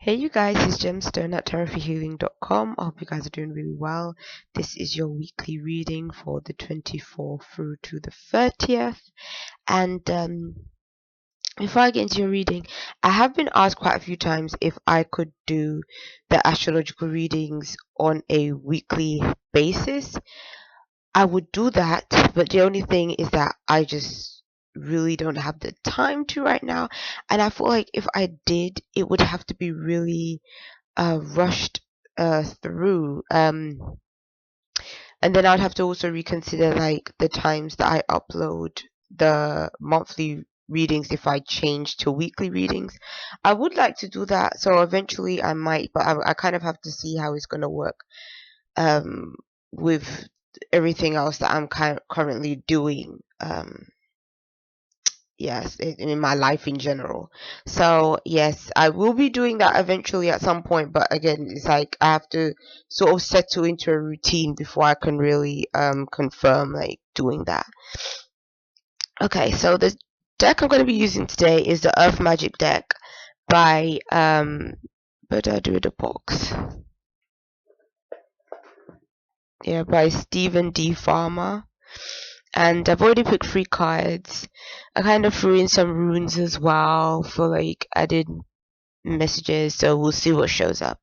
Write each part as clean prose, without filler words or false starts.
Hey you guys, it's Gemstone at tarotforhealing.com. I hope you guys are doing really well. This is your weekly reading for the 24th through to the 30th. And before I get into your reading, I have been asked quite a few times if I could do the astrological readings on a weekly basis. I would do that, but the only thing is that I just really don't have the time to right now. And I feel like if I did, it would have to be really rushed through. And then I'd have to also reconsider like the times that I upload the monthly readings if I change to weekly readings. I would like to do that, so eventually I might, but I kind of have to see how it's gonna work with everything else that I'm currently doing. Yes, in my life in general. So yes, I will be doing that eventually at some point, but again, it's like I have to sort of settle into a routine before I can really confirm like doing that. Okay, so the deck I'm going to be using today is the Earth Magic deck by but I do the box. Yeah, by Stephen D. Farmer. And I've already picked 3 cards. I kind of threw in some runes as well for like added messages, so we'll see what shows up.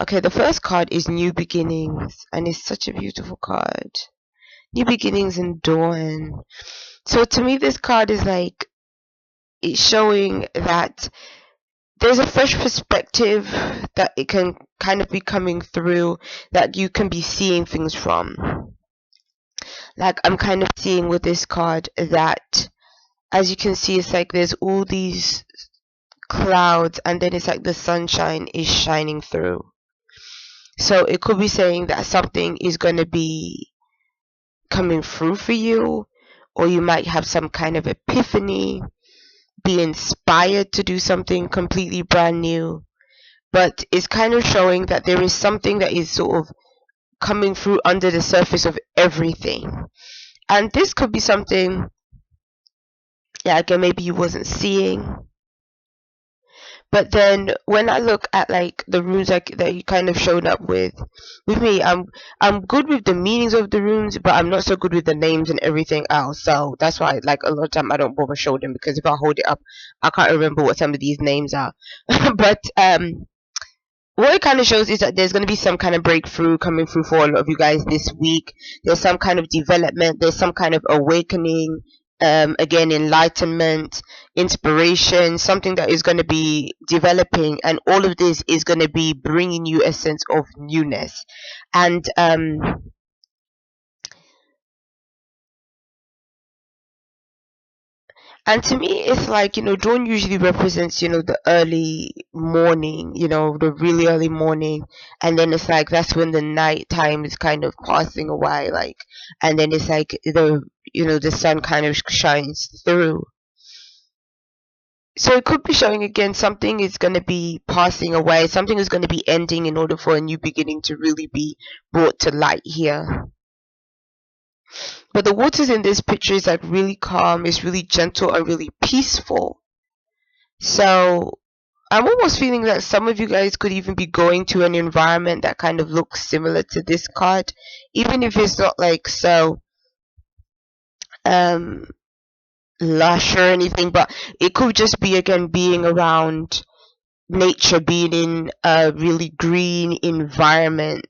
Okay, the first card is New Beginnings, and it's such a beautiful card. New Beginnings and Dawn. So to me, this card is like, it's showing that there's a fresh perspective that it can kind of be coming through, that you can be seeing things from. Like I'm kind of seeing with this card that, as you can see, it's like there's all these clouds and then it's like the sunshine is shining through. So it could be saying that something is going to be coming through for you, or you might have some kind of epiphany, be inspired to do something completely brand new. But it's kind of showing that there is something that is sort of coming through under the surface of everything. And this could be something, yeah, again, maybe you wasn't seeing. But then when I look at like the runes that you kind of showed up with me, I'm good with the meanings of the runes, but I'm not so good with the names and everything else. So that's why like a lot of time I don't bother showing them, because if I hold it up, I can't remember what some of these names are. But what it kind of shows is that there's going to be some kind of breakthrough coming through for a lot of you guys this week. There's some kind of development. There's some kind of awakening. Again, enlightenment, inspiration, something that is going to be developing, and all of this is going to be bringing you a sense of newness. And to me, it's like, dawn usually represents, the early morning, the really early morning. And then it's like, that's when the night time is kind of passing away, like, and then it's like the sun kind of shines through. So it could be showing again something is going to be passing away, something is going to be ending in order for a new beginning to really be brought to light here. But the waters in this picture is like really calm, it's really gentle and really peaceful. So I'm almost feeling that some of you guys could even be going to an environment that kind of looks similar to this card, even if it's not like so lush or anything, but it could just be again being around nature, being in a really green environment.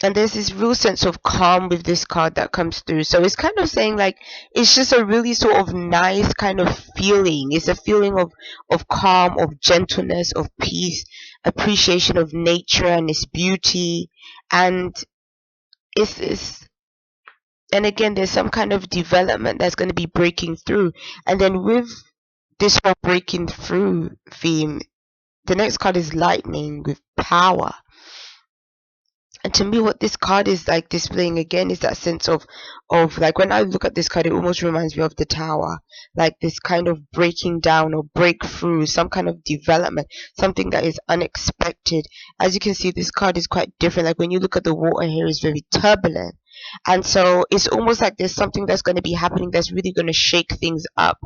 And there's this real sense of calm with this card that comes through. So it's kind of saying like it's just a really sort of nice kind of feeling. It's a feeling of calm, of gentleness, of peace, appreciation of nature and its beauty. And and again, there's some kind of development that's going to be breaking through. And then with this whole breaking through theme, the next card is lightning with power. And to me, what this card is like displaying again is that sense of like, when I look at this card, it almost reminds me of the Tower, like this kind of breaking down or breakthrough, some kind of development, something that is unexpected. As you can see, this card is quite different. Like when you look at the water here, it's very turbulent, and so it's almost like there's something that's going to be happening that's really going to shake things up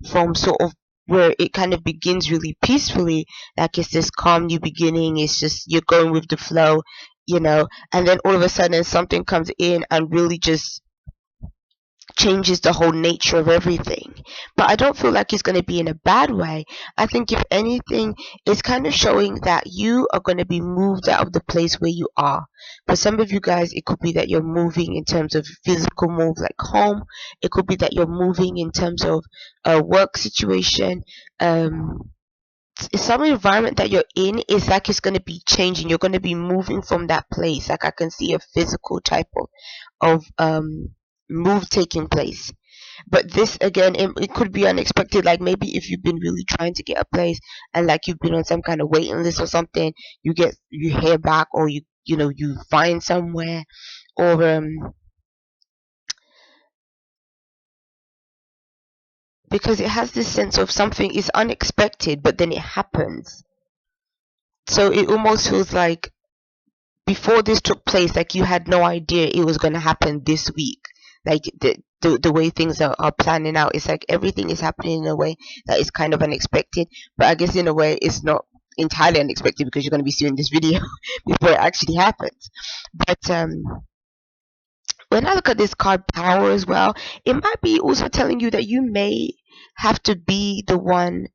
from sort of where it kind of begins really peacefully, like it's this calm new beginning, it's just you're going with the flow, and then all of a sudden something comes in and really just changes the whole nature of everything. But I don't feel like it's going to be in a bad way. I think if anything, it's kind of showing that you are going to be moved out of the place where you are. For some of you guys, it could be that you're moving in terms of physical move, like home. It could be that you're moving in terms of a work situation. Some environment that you're in is like it's going to be changing. You're going to be moving from that place. Like I can see a physical type of move taking place. But this again, it could be unexpected. Like maybe if you've been really trying to get a place and like you've been on some kind of waiting list or something, you hear back, or you find somewhere, or because it has this sense of something is unexpected, but then it happens. So it almost feels like before this took place, like you had no idea it was going to happen this week. Like the way things are planning out, it's like everything is happening in a way that is kind of unexpected. But I guess in a way it's not entirely unexpected, because you're going to be seeing this video before it actually happens. But when I look at this card power as well, it might be also telling you that you may have to be the one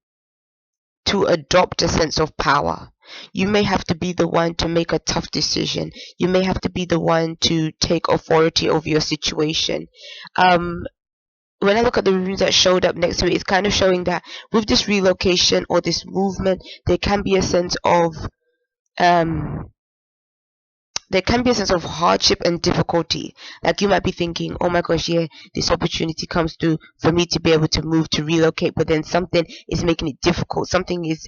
to adopt a sense of power. You may have to be the one to make a tough decision. You may have to be the one to take authority over your situation. When I look at the runes that showed up next to it, it's kind of showing that with this relocation or this movement, there can be a sense of hardship and difficulty. Like you might be thinking, oh my gosh, yeah, this opportunity comes through for me to be able to move, to relocate, but then something is making it difficult. Something is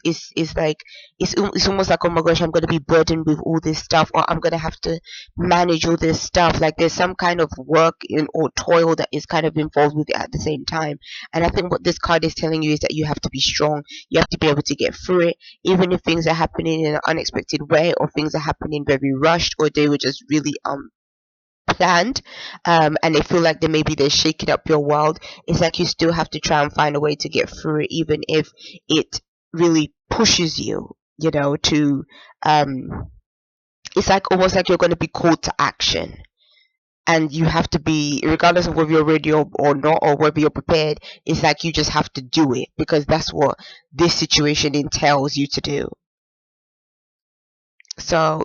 like, it's almost like, oh my gosh, I'm going to be burdened with all this stuff, or I'm going to have to manage all this stuff. Like there's some kind of work or toil that is kind of involved with it at the same time. And I think what this card is telling you is that you have to be strong. You have to be able to get through it, even if things are happening in an unexpected way, or things are happening very rushed, or they were just really planned, and they feel like they're shaking up your world. It's like you still have to try and find a way to get through it, even if it really pushes you, to it's like almost like you're going to be called to action, and you have to be, regardless of whether you're ready or not, or whether you're prepared. It's like you just have to do it, because that's what this situation entails you to do. So,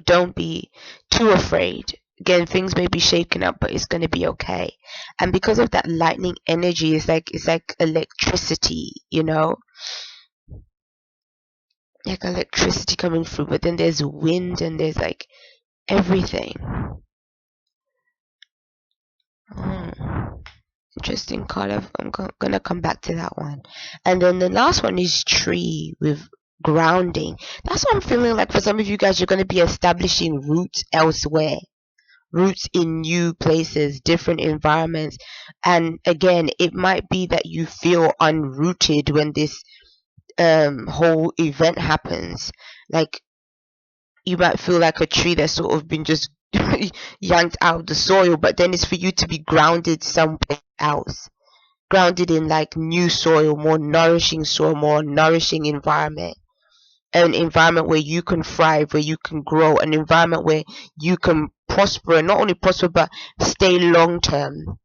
don't be too afraid. Again, things may be shaken up, but it's going to be okay. And because of that lightning energy, it's like electricity, like electricity coming through. But then there's wind, and there's like everything. Interesting card. I'm gonna come back to that one. And then the last one is tree with grounding. That's what I'm feeling like. For some of you guys, you're going to be establishing roots elsewhere, roots in new places, different environments. And again, it might be that you feel unrooted when this whole event happens. Like you might feel like a tree that's sort of been just yanked out of the soil, but then it's for you to be grounded somewhere else, grounded in like new soil, more nourishing environment, an environment where you can thrive, where you can grow, an environment where you can prosper, and not only prosper but stay long term.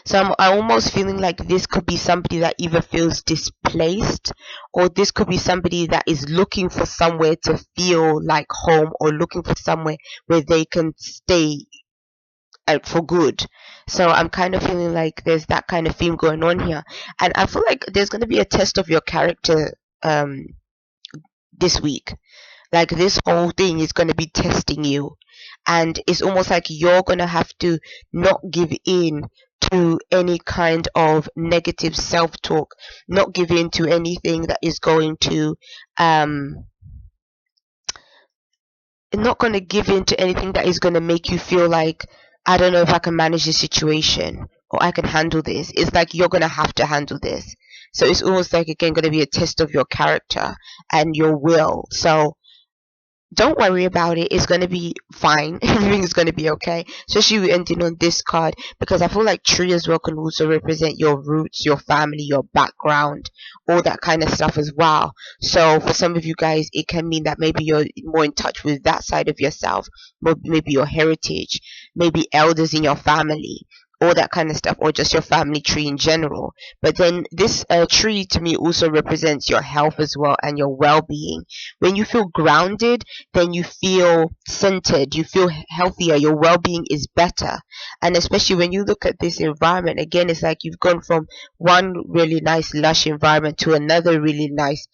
So I'm almost feeling like this could be somebody that either feels displaced, or this could be somebody that is looking for somewhere to feel like home, or looking for somewhere where they can stay for good. So I'm kind of feeling like there's that kind of theme going on here, and I feel like there's going to be a test of your character this week. Like this whole thing is going to be testing you, and it's almost like you're going to have to not give in to any kind of negative self-talk, not give in to anything that is going to not going to give in to anything that is going to make you feel like, I don't know if I can manage this situation, or I can handle this. It's like you're going to have to handle this. So it's almost like, again, going to be a test of your character and your will. So don't worry about it. It's gonna be fine. Everything's gonna be okay. Especially we ending on this card, because I feel like tree as well can also represent your roots, your family, your background, all that kind of stuff as well. So for some of you guys, it can mean that maybe you're more in touch with that side of yourself, maybe your heritage, maybe elders in your family, all that kind of stuff, or just your family tree in general. But then this tree to me also represents your health as well, and your well-being. When you feel grounded, then you feel centered, you feel healthier, your well-being is better. And especially when you look at this environment, again, it's like you've gone from one really nice lush environment to another really nice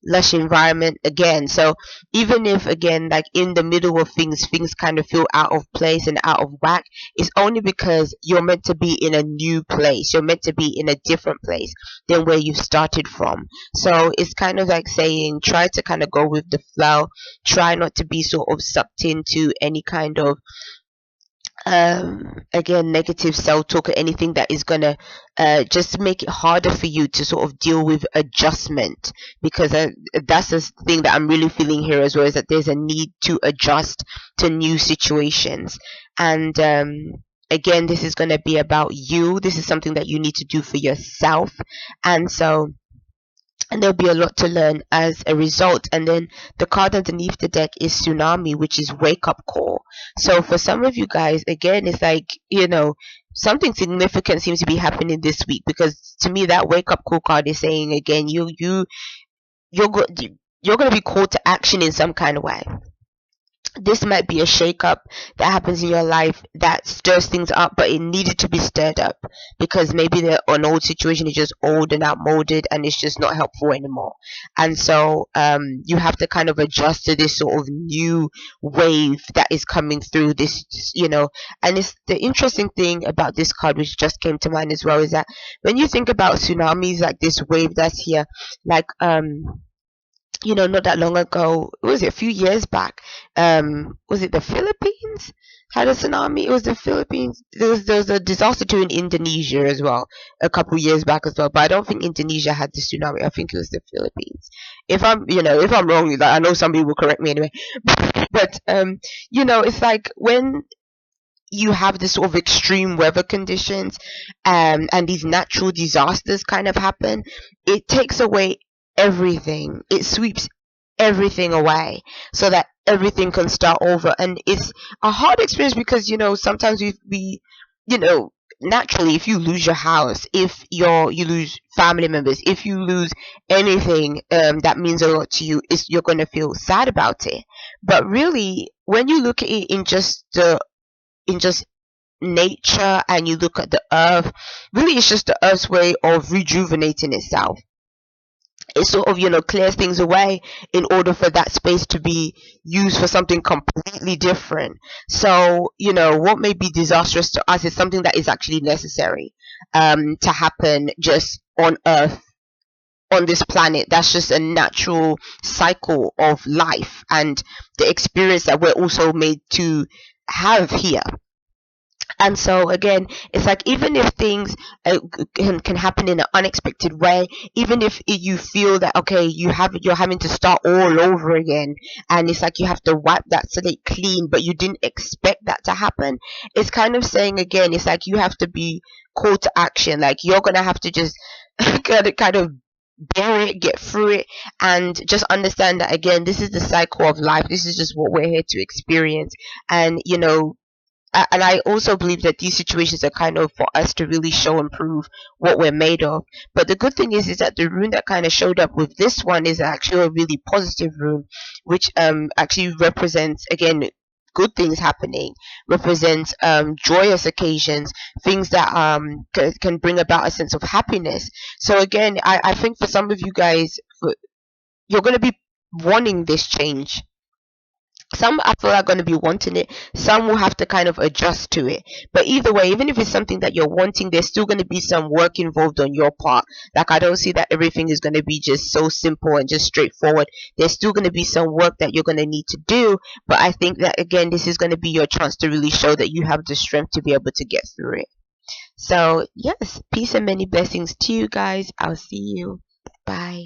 lush environment again. So even if, again, like in the middle of things kind of feel out of place and out of whack, it's only because you're meant to be in a new place, you're meant to be in a different place than where you started from. So it's kind of like saying, try to kind of go with the flow, try not to be sort of sucked into any kind of again, negative self talk or anything that is gonna just make it harder for you to sort of deal with adjustment. Because that's the thing that I'm really feeling here as well, is that there's a need to adjust to new situations. And again, this is going to be about you. This is something that you need to do for yourself. And so, and there'll be a lot to learn as a result. And then the card underneath the deck is Tsunami, which is wake up call. So for some of you guys, again, it's like, something significant seems to be happening this week, because to me that wake up call card is saying, again, you're you're going to be called to action in some kind of way. This might be a shake-up that happens in your life that stirs things up, but it needed to be stirred up, because maybe an old situation is just old and outmoded and it's just not helpful anymore. And so you have to kind of adjust to this sort of new wave that is coming through this, and it's the interesting thing about this card, which just came to mind as well, is that when you think about tsunamis, like this wave that's here, like not that long ago, was it a few years back, was it the Philippines had a tsunami? It was the Philippines. There was a disaster too in Indonesia as well a couple years back as well, but I don't think Indonesia had the tsunami. I think it was the Philippines. If I'm wrong, like, I know somebody will correct me anyway. But it's like when you have this sort of extreme weather conditions, and these natural disasters kind of happen, it takes away everything. It sweeps everything away so that everything can start over. And it's a hard experience because, sometimes we naturally, if you lose your house, if you lose family members, if you lose anything that means a lot to you, you're going to feel sad about it. But really, when you look at it in just nature, and you look at the earth, really it's just the earth's way of rejuvenating itself. It sort of clears things away in order for that space to be used for something completely different. So what may be disastrous to us is something that is actually necessary to happen just on earth, on this planet. That's just a natural cycle of life and the experience that we're also made to have here. And so again, it's like, even if things can happen in an unexpected way, even if you feel that, okay, you're having to start all over again, and it's like you have to wipe that slate clean, but you didn't expect that to happen, it's kind of saying, again, it's like you have to be called to action. Like, you're gonna have to just kind of bear it, get through it, and just understand that, again, this is the cycle of life. This is just what we're here to experience. And and I also believe that these situations are kind of for us to really show and prove what we're made of. But the good thing is that the rune that kind of showed up with this one is actually a really positive rune, which actually represents, again, good things happening, represents joyous occasions, things that can bring about a sense of happiness. So again, I think for some of you guys, you're going to be wanting this change. Some, I feel, are going to be wanting it. Some will have to kind of adjust to it. But either way, even if it's something that you're wanting, there's still going to be some work involved on your part. Like, I don't see that everything is going to be just so simple and just straightforward. There's still going to be some work that you're going to need to do. But I think that, again, this is going to be your chance to really show that you have the strength to be able to get through it. So yes, peace and many blessings to you guys. I'll see you. Bye.